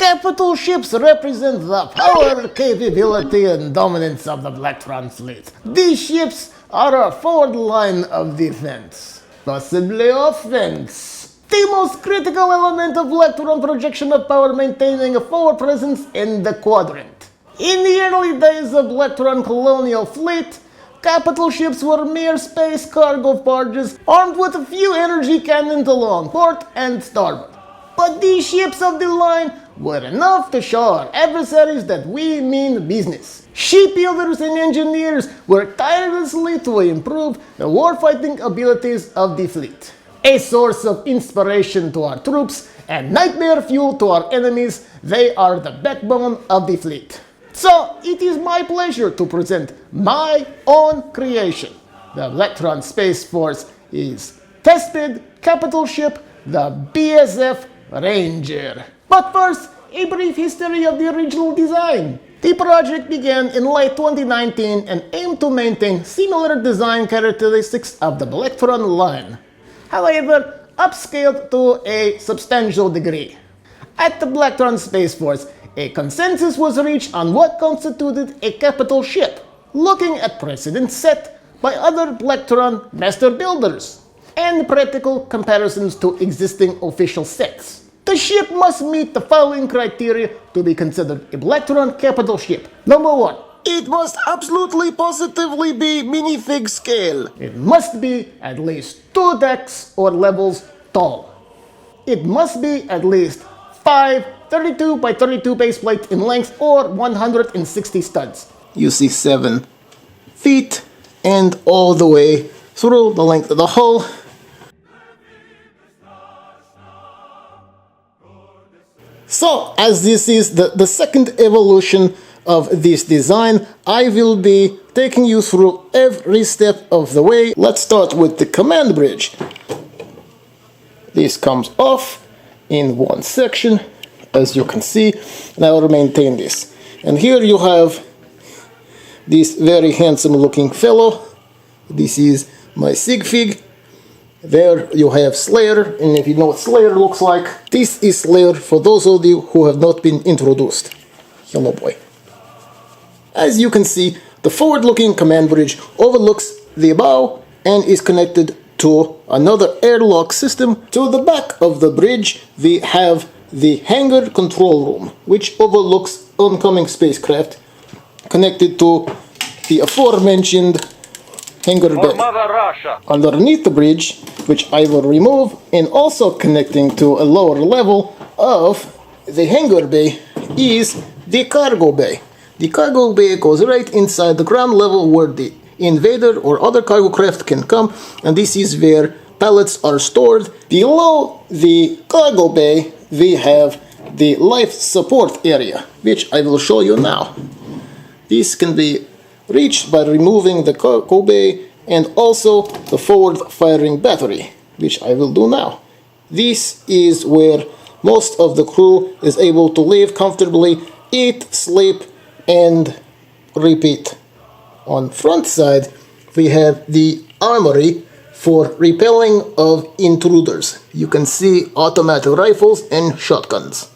Capital ships represent the power, capability, and dominance of the BLACKTRON fleet. These ships are a forward line of defense, possibly offense. The most critical element of BLACKTRON projection of power, maintaining a forward presence in the quadrant. In the early days of BLACKTRON colonial fleet, capital ships were mere space cargo barges armed with a few energy cannons along port and starboard. But these ships of the line were enough to show our adversaries that we mean business. Shipbuilders and engineers worked tirelessly to improve the warfighting abilities of the fleet. A source of inspiration to our troops and nightmare fuel to our enemies, they are the backbone of the fleet. So, it is my pleasure to present my own creation. The BLACKTRON Space Force is tested capital ship, the BSF Ranger. But first, a brief history of the original design. The project began in late 2019 and aimed to maintain similar design characteristics of the BLACKTRON line, however, upscaled to a substantial degree. At the BLACKTRON Space Force, a consensus was reached on what constituted a capital ship, looking at precedents set by other BLACKTRON master builders and practical comparisons to existing official sets. The ship must meet the following criteria to be considered a BLACKTRON capital ship. Number 1. It must absolutely positively be minifig scale. It must be at least 2 decks or levels tall. It must be at least 5 32 by 32 base plates in length or 160 studs. You see 7 feet and all the way through the length of the hull. So, as this is the second evolution of this design, I will be taking you through every step of the way. Let's start with the command bridge. This comes off in one section, as you can see, and I will maintain this. And here you have this very handsome looking fellow. This is my sig fig. There you have Slayer, and if you know what Slayer looks like, this is Slayer for those of you who have not been introduced. Hello boy. As you can see, the forward-looking command bridge overlooks the bow and is connected to another airlock system. To the back of the bridge, we have the hangar control room, which overlooks oncoming spacecraft, connected to the aforementioned hangar bay. Underneath the bridge, which I will remove, and also connecting to a lower level of the hangar bay, is the cargo bay. The cargo bay goes right inside the ground level where the invader or other cargo craft can come, and this is where pallets are stored. Below the cargo bay, we have the life support area, which I will show you now. This can be reached by removing the cargo bay and also the forward firing battery, which I will do now. This is where most of the crew is able to live comfortably, eat, sleep, and repeat. On front side, we have the armory for repelling of intruders. You can see automatic rifles and shotguns.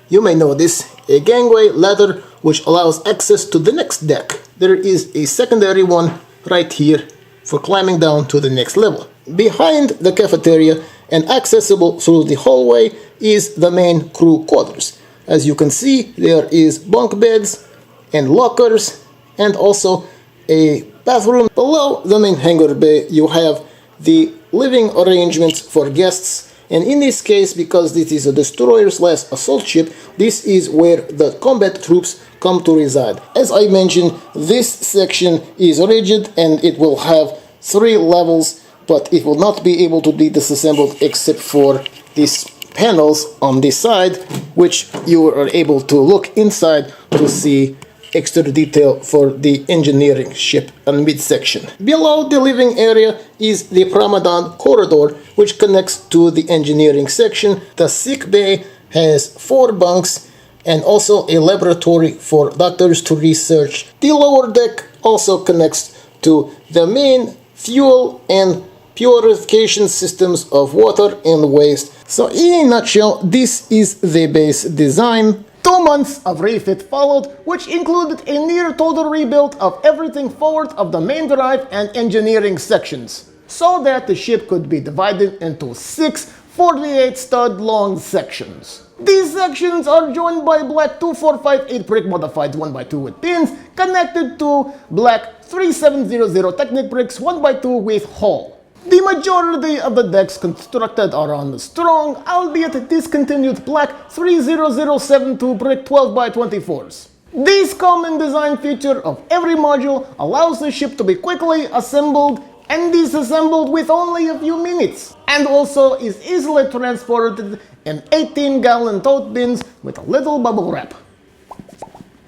You may notice a gangway ladder which allows access to the next deck. There is a secondary one right here for climbing down to the next level. Behind the cafeteria and accessible through the hallway is the main crew quarters. As you can see, there is bunk beds and lockers and also a bathroom. Below the main hangar bay, you have the living arrangements for guests. And in this case, because this is a destroyer/assault ship, this is where the combat troops come to reside. As I mentioned, this section is rigid and it will have 3 levels, but it will not be able to be disassembled except for these panels on this side, which you are able to look inside to see extra detail for the engineering ship and midsection. Below the living area is the Ramadan corridor, which connects to the engineering section. The sick bay has 4 bunks and also a laboratory for doctors to research. The lower deck also connects to the main fuel and purification systems of water and waste. So in a nutshell, this is the base design. 2 months of refit followed, which included a near total rebuild of everything forward of the main drive and engineering sections, so that the ship could be divided into 6 48 stud long sections. These sections are joined by black 2458 brick modified 1x2 with pins connected to black 3700 Technic bricks 1x2 with hull. The majority of the decks constructed are on the strong, albeit discontinued black 30072 brick 12x24s. This common design feature of every module allows the ship to be quickly assembled and disassembled with only a few minutes, and also is easily transported in 18-gallon tote bins with a little bubble wrap.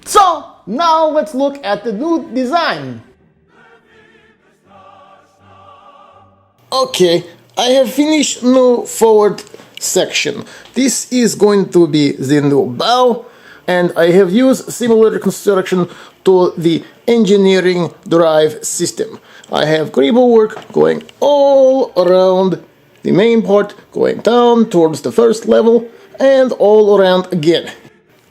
So, now let's look at the new design. Okay, I have finished new forward section. This is going to be the new bow, and I have used similar construction to the engineering drive system. I have greeble work going all around the main part, going down towards the first level, and all around again.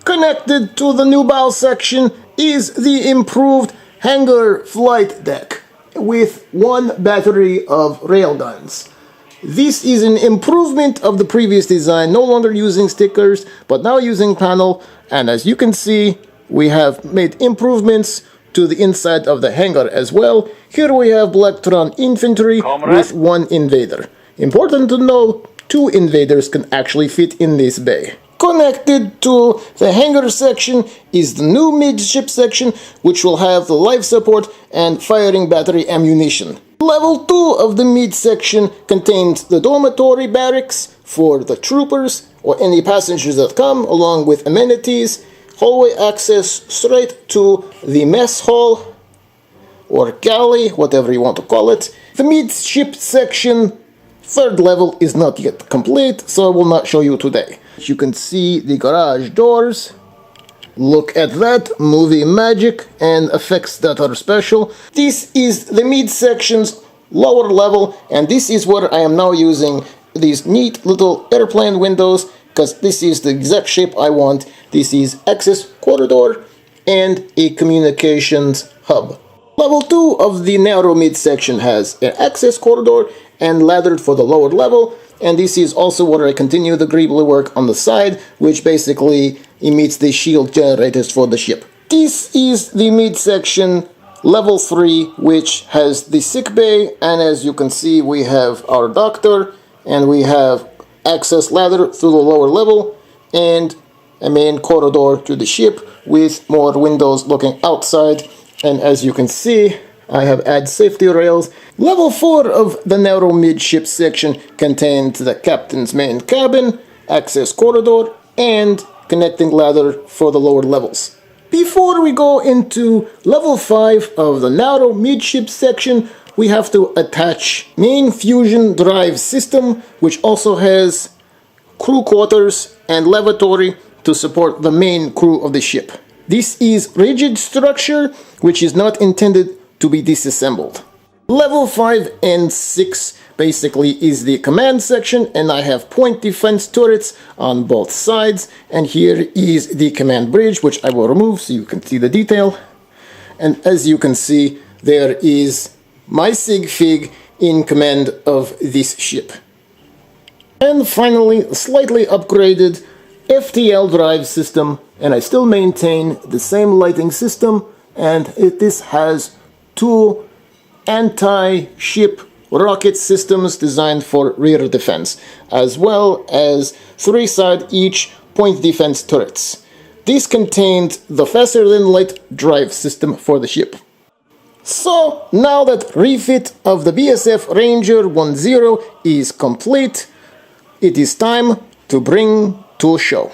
Connected to the new bow section is the improved hangar flight deck with 1 battery of railguns. This is an improvement of the previous design, no longer using stickers, but now using panel, and as you can see, we have made improvements to the inside of the hangar as well. Here we have BLACKTRON infantry with 1 invader. Important to know, 2 invaders can actually fit in this bay. Connected to the hangar section is the new midship section, which will have the life support and firing battery ammunition. Level 2 of the mid section contains the dormitory barracks for the troopers or any passengers that come, along with amenities, hallway access straight to the mess hall or galley, whatever you want to call it. The midship section 3rd level is not yet complete, so I will not show you today. You can see the garage doors. Look at that, movie magic and effects that are special. This is the mid section's lower level, and this is where I am now using these neat little airplane windows, because this is the exact shape I want. This is access corridor and a communications hub. Level 2 of the narrow mid section has an access corridor and ladder for the lower level, and this is also where I continue the greeble work on the side, which basically emits the shield generators for the ship. This is the midsection level 3, which has the sick bay, and as you can see, we have our doctor, and we have access ladder through the lower level, and a main corridor to the ship with more windows looking outside. And as you can see, I have added safety rails. Level 4 of the narrow midship section contains the captain's main cabin, access corridor, and connecting ladder for the lower levels. Before we go into level 5 of the narrow midship section, we have to attach main fusion drive system, which also has crew quarters and lavatory to support the main crew of the ship. This is rigid structure, which is not intended to be disassembled. Level 5 and 6 basically is the command section, and I have point defense turrets on both sides, and here is the command bridge, which I will remove so you can see the detail. And as you can see, there is my sig fig in command of this ship. And finally, a slightly upgraded FTL drive system, and I still maintain the same lighting system, and this has 2 anti-ship rocket systems designed for rear defense, as well as 3 side each point defense turrets. This contained the faster than light drive system for the ship. So now that refit of the BSF Ranger 10 is complete, it is time to bring to a show.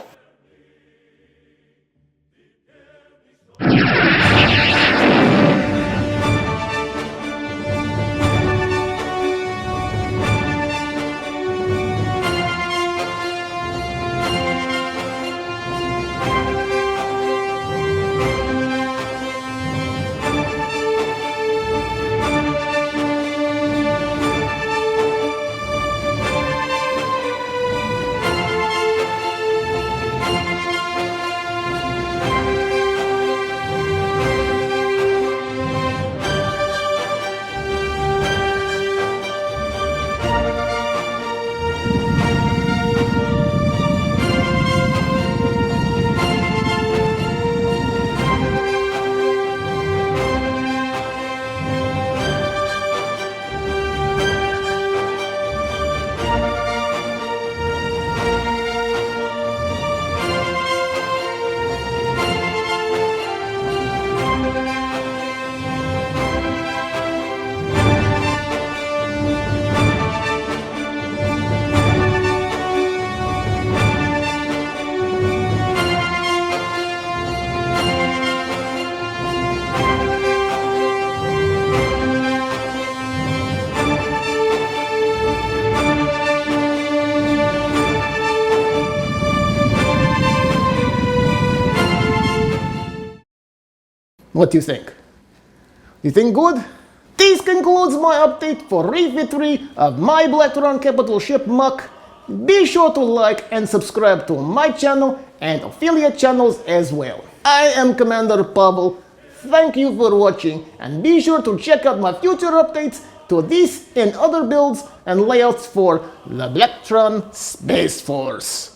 What do you think? You think good? This concludes my update for Refit 3 of my BLACKTRON capital ship MOC. Be sure to like and subscribe to my channel and affiliate channels as well. I am Commander Pavel. Thank you for watching, and be sure to check out my future updates to this and other builds and layouts for the BLACKTRON Space Force.